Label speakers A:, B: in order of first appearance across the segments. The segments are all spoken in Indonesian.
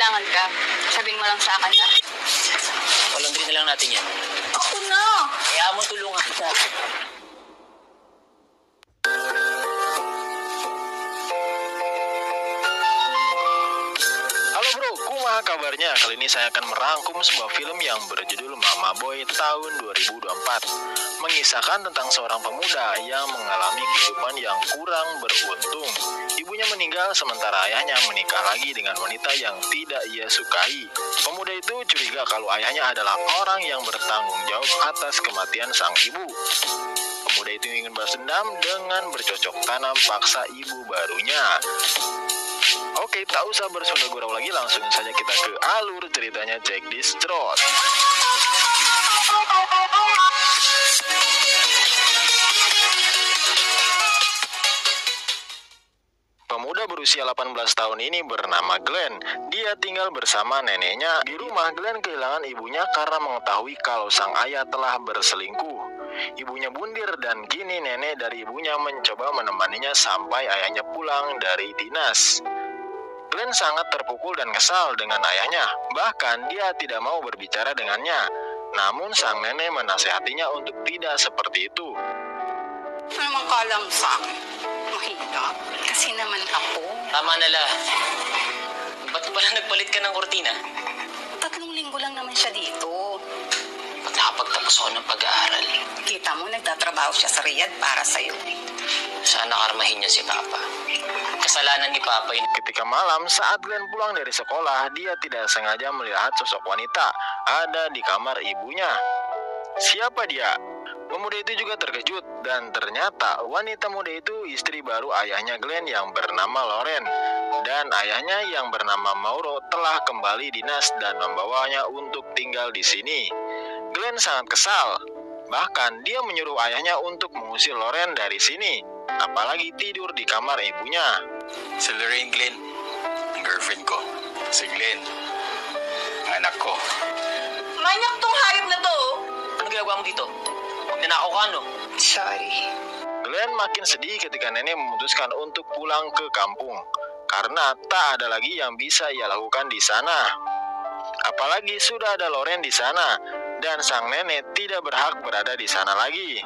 A: kailangan ka, sabihin mo lang sa akin ah.
B: Laundry na lang natin yan.
A: Ako na!
B: Kaya mo tulungan ka.
C: Halo bro, kumaha kabarnya? Kali ini saya akan merangkum sebuah film yang berjudul Mama Boy tahun 2024. Mengisahkan tentang seorang pemuda yang mengalami kehidupan yang kurang beruntung. Ibunya meninggal sementara ayahnya menikah lagi dengan wanita yang tidak ia sukai. Pemuda itu curiga kalau ayahnya adalah orang yang bertanggung jawab atas kematian sang ibu. Pemuda itu ingin balas dendam dengan bercocok tanam paksa ibu barunya. Oke, tak usah bersunda gurau lagi, langsung saja kita ke alur ceritanya. Check this throat. Pemuda berusia 18 tahun ini bernama Glenn. Dia tinggal bersama neneknya. Di rumah, Glenn kehilangan ibunya karena mengetahui kalau sang ayah telah berselingkuh. Ibunya bundir dan kini nenek dari ibunya mencoba menemaninya sampai ayahnya pulang dari dinas. Glenn sangat terpukul dan kesal dengan ayahnya, bahkan dia tidak mau berbicara dengannya. Namun sang nenek menasehatinya untuk tidak seperti itu.
A: Ano naman kalang sa akin? Mahirap. Kasi naman ako.
B: Tama na la. Ba't pala nagpalit ka ng kurtina?
A: 3 linggo lang naman siya dito.
B: Ba't nakapagtapos ako ng pag-aaral?
A: Kita mo, nagtatrabaho siya sa Riyadh para sa'yo.
B: Sana karmahin niya si Papa. Kasalanan ni Papa yun.
C: Ketika malam saat Glenn pulang dari sekolah, dia tidak sengaja melihat sosok wanita ada di kamar ibunya. Siapa dia? Pemuda itu juga terkejut dan ternyata wanita muda itu istri baru ayahnya Glenn yang bernama Loren. Dan ayahnya yang bernama Mauro telah kembali dinas dan membawanya untuk tinggal di sini. Glenn sangat kesal. Bahkan dia menyuruh ayahnya untuk mengusir Loren dari sini, apalagi tidur di kamar ibunya.
D: Si Lorraine, Glenn, ang girlfriend ko. Si Glenn, ang anak ko.
A: Manyak tong hayop na to!
B: Ano ginagawa mo dito? Ninakaw ka, no?
A: Sorry.
C: Glenn makin sedih ketika nenek memutuskan untuk pulang ke kampung, karena tak ada lagi yang bisa ia lakukan di sana. Apalagi sudah ada Loren di sana, dan sang nenek tidak berhak berada di sana lagi.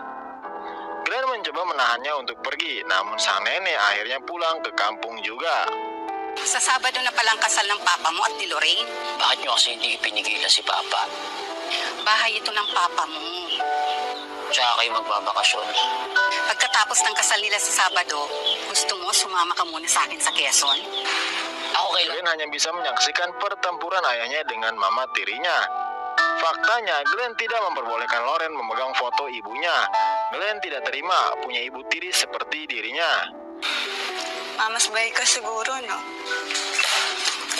C: Glenn mencoba menahannya untuk pergi, namun sang nenek akhirnya pulang ke kampung juga.
A: Sa Sabado na palang kasal ng papa mo at ni Lorraine.
B: Bakit nyo kasi hindi pinigilan si Papa?
A: Bahay ito ng papa mo.
B: Tsaka kayo magbabakasyon.
A: Pagkatapos ng kasal nila sa Sabado, gusto mo sumama ka muna sa akin sa Quezon?
B: Ako kay
C: Glenn hanya bisa menyaksikan pertempuran ayahnya dengan mama tirinya. Faktanya, Glenn tidak memperbolehkan Loren memegang foto ibunya. Glenn tidak terima punya ibu tiri seperti dirinya.
A: Mamas bay ka siguro, no?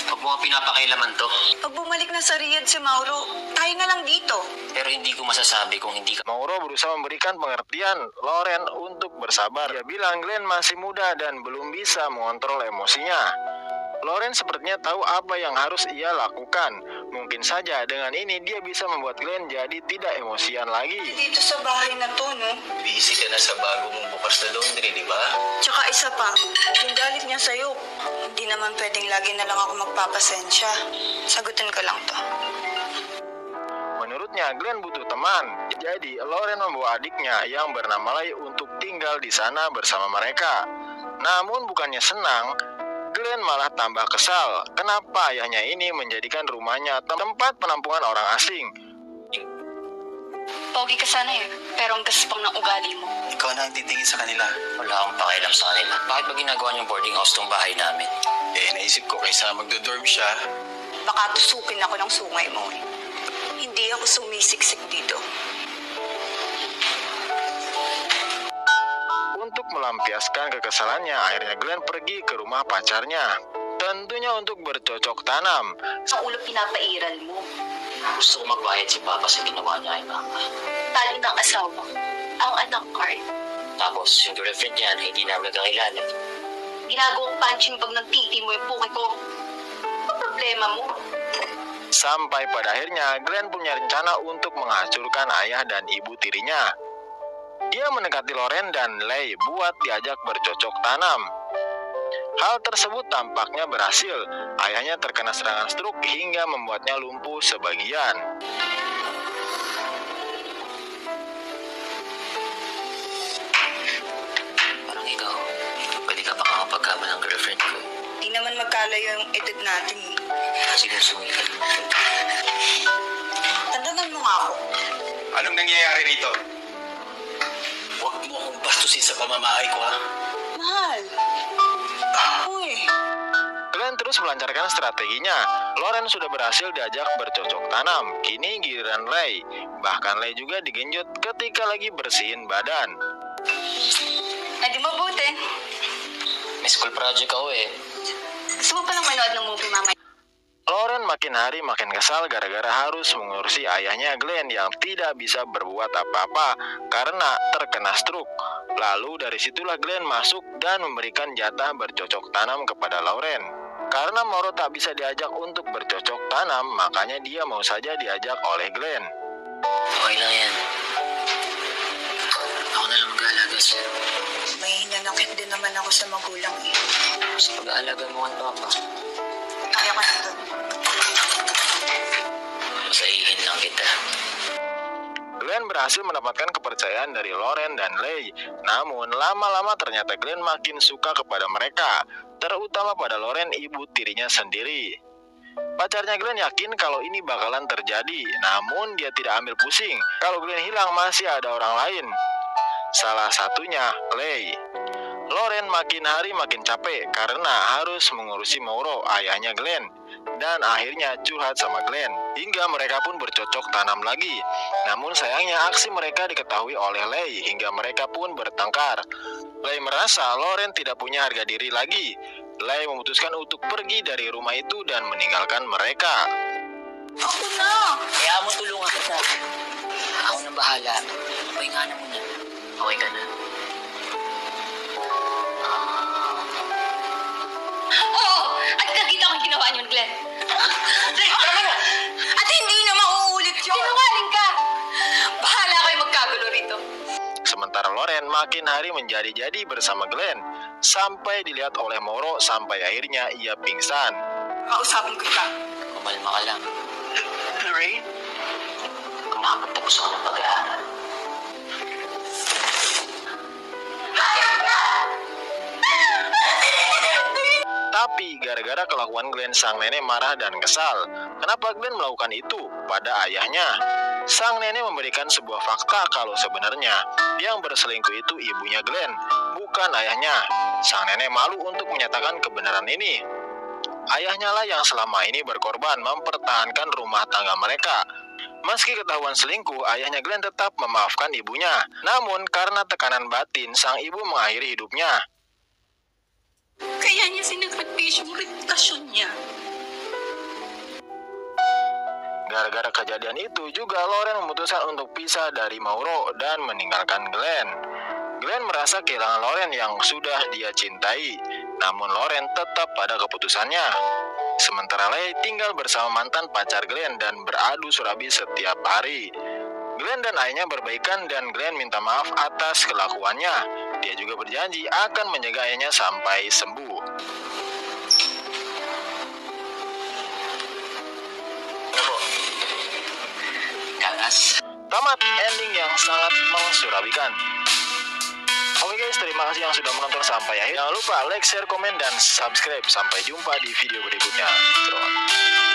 B: Huwag mo nga pinapakailaman to.
A: Pag bumalik na sa Riyadh si Mauro, tayo na lang dito.
B: Pero hindi ko masasabi kung hindi ka.
C: Mauro berusaha memberikan pengertian Loren untuk bersabar. Dia bilang Glenn masih muda dan belum bisa mengontrol emosinya. Loren sepertinya tahu apa yang harus ia lakukan. Mungkin saja dengan ini dia bisa membuat Glenn jadi tidak emosian lagi.
A: Dito sa bahay na to, no?
D: Busy ka na sa bago mong bukas na laundry, di ba?
A: Tsaka isa pa, yung galit niya sa'yo. Hindi naman pwedeng lagi na lang ako magpapasensya. Sagutin ko lang to.
C: Menurutnya Glenn butuh teman. Jadi Loren membawa adiknya yang bernama Lay untuk tinggal di sana bersama mereka. Namun bukannya senang, Glenn malah tambah kesal. Kenapa ayahnya ini menjadikan rumahnya tempat penampungan orang asing?
A: Pogi ka sana eh, pero ang gaspang ng ugali mo.
D: Ikaw na ang titingin sa kanila.
B: Wala akong pakialam sa kanila. Bakit ba ginagawa niyong boarding house tong bahay namin?
D: Naisip ko kaysa magdodorm siya.
A: Baka tusukin ako ng sungay mo eh. Hindi ako sumisiksik dito.
C: Untuk melampiaskan kekesalannya, akhirnya Glenn pergi ke rumah pacarnya. Tentunya untuk bercocok tanam.
A: Sa ulo pinapairal mo.
B: Gusto ko magbayad si Papa sa ginawa niya kay Mama.
A: Tali ng asawa, ang anak card.
B: Tapos yung girlfriend niya na hindi namin kakilala.
A: Ginagawang punching bag ng titi mo yung puki ko. Ano problema mo?
C: Sampai pada akhirnya Glenn punya rencana untuk menghancurkan ayah dan ibu tirinya. Dia mendekati Loren dan Lay buat diajak bercocok tanam. Hal tersebut tampaknya berhasil. Ayahnya terkena serangan stroke hingga membuatnya lumpuh sebagian.
B: Parang ikaw, pwede ka pa nga mapagkama ng girlfriend ko.
A: Di naman magkalayo yung edad natin.
B: Sige, sungay ka naman.
A: Tandagan mo nga ako.
D: Anong nangyayari rito? Huwag mo akong bastusin sa pamamahay ko, ha?
A: Mahal. Uy.
C: Glenn terus melancarkan strateginya. Loren sudah berhasil diajak bercocok tanam. Kini giliran Lei. Bahkan Lei juga digenjot ketika lagi bersihin badan.
A: Ay, di mabuti.
B: May school project ako eh.
A: Gusto mo palang manood ng movie mamaya?
C: Loren makin hari makin kesal gara-gara harus mengurusi ayahnya Glenn yang tidak bisa berbuat apa-apa karena terkena stroke. Lalu dari situlah Glenn masuk dan memberikan jatah bercocok tanam kepada Lauren. Karena Mauro tak bisa diajak untuk bercocok tanam, makanya dia mau saja diajak oleh Glenn.
B: Okay lang yan. Ako na lang mag-aalaga sa'yo.
A: May hinanakit din naman ako sa magulang eh.
B: Sa pag-aalaga mo kay Papa,
A: Kaya ka na doon.
B: masahihin lang kita.
C: Glenn berhasil mendapatkan kepercayaan dari Loren dan Lei. Namun lama-lama ternyata Glenn makin suka kepada mereka, terutama pada Loren, ibu tirinya sendiri. Pacarnya Glenn yakin kalau ini bakalan terjadi, namun dia tidak ambil pusing. Kalau Glenn hilang masih ada orang lain. Salah satunya Lei. Loren makin hari makin capek karena harus mengurusi Mauro, ayahnya Glenn. Dan akhirnya curhat sama Glenn, hingga mereka pun bercocok tanam lagi. Namun sayangnya aksi mereka diketahui oleh Lei, hingga mereka pun bertengkar. Lei merasa Loren tidak punya harga diri lagi. Lei memutuskan untuk pergi dari rumah itu dan meninggalkan mereka.
A: Ako na!
B: Kaya mo tulungan kita. Ako nang bahala. Pahinga na muna. Okay ka na?
E: Oo! At nakita ko yung ginawa niyo, Glenn.
A: Tama na! At hindi na mauulit yun!
E: Sinungaling ka! Bahala kayo magkagulo rito.
C: Sementara Loren makin hari menjadi-jadi bersama Glenn, sampai dilihat oleh Mauro sampai akhirnya ia pingsan.
A: Kausapin ko ka.
B: Kumalma ka lang.
C: Lorraine?
B: Kung nakapagtapos ako ng pag-aaral.
C: Tapi gara-gara kelakuan Glenn, sang nenek marah dan kesal. Kenapa Glenn melakukan itu pada ayahnya? Sang nenek memberikan sebuah fakta kalau sebenarnya yang berselingkuh itu ibunya Glenn, bukan ayahnya. Sang nenek malu untuk menyatakan kebenaran ini. Ayahnya lah yang selama ini berkorban mempertahankan rumah tangga mereka. Meski ketahuan selingkuh, ayahnya Glenn tetap memaafkan ibunya. Namun karena tekanan batin, sang ibu mengakhiri hidupnya.
A: Kaya niya sinakripisyo yung reputasyon niya.
C: Gara-gara kejadian itu juga Loren memutuskan untuk pisah dari Mauro dan meninggalkan Glenn. Glenn merasa kehilangan Loren yang sudah dia cintai, namun Loren tetap pada keputusannya. Sementara Lei tinggal bersama mantan pacar Glenn dan beradu surabi setiap hari. Glenn dan ayahnya berbaikan dan Glenn minta maaf atas kelakuannya. Dia juga berjanji akan menjaga ayahnya sampai sembuh.
B: Gagas.
C: Tamat ending yang sangat mengsurabikan. Oke guys, terima kasih yang sudah menonton sampai akhir. Jangan lupa like, share, komen, dan subscribe. Sampai jumpa di video berikutnya. Terus.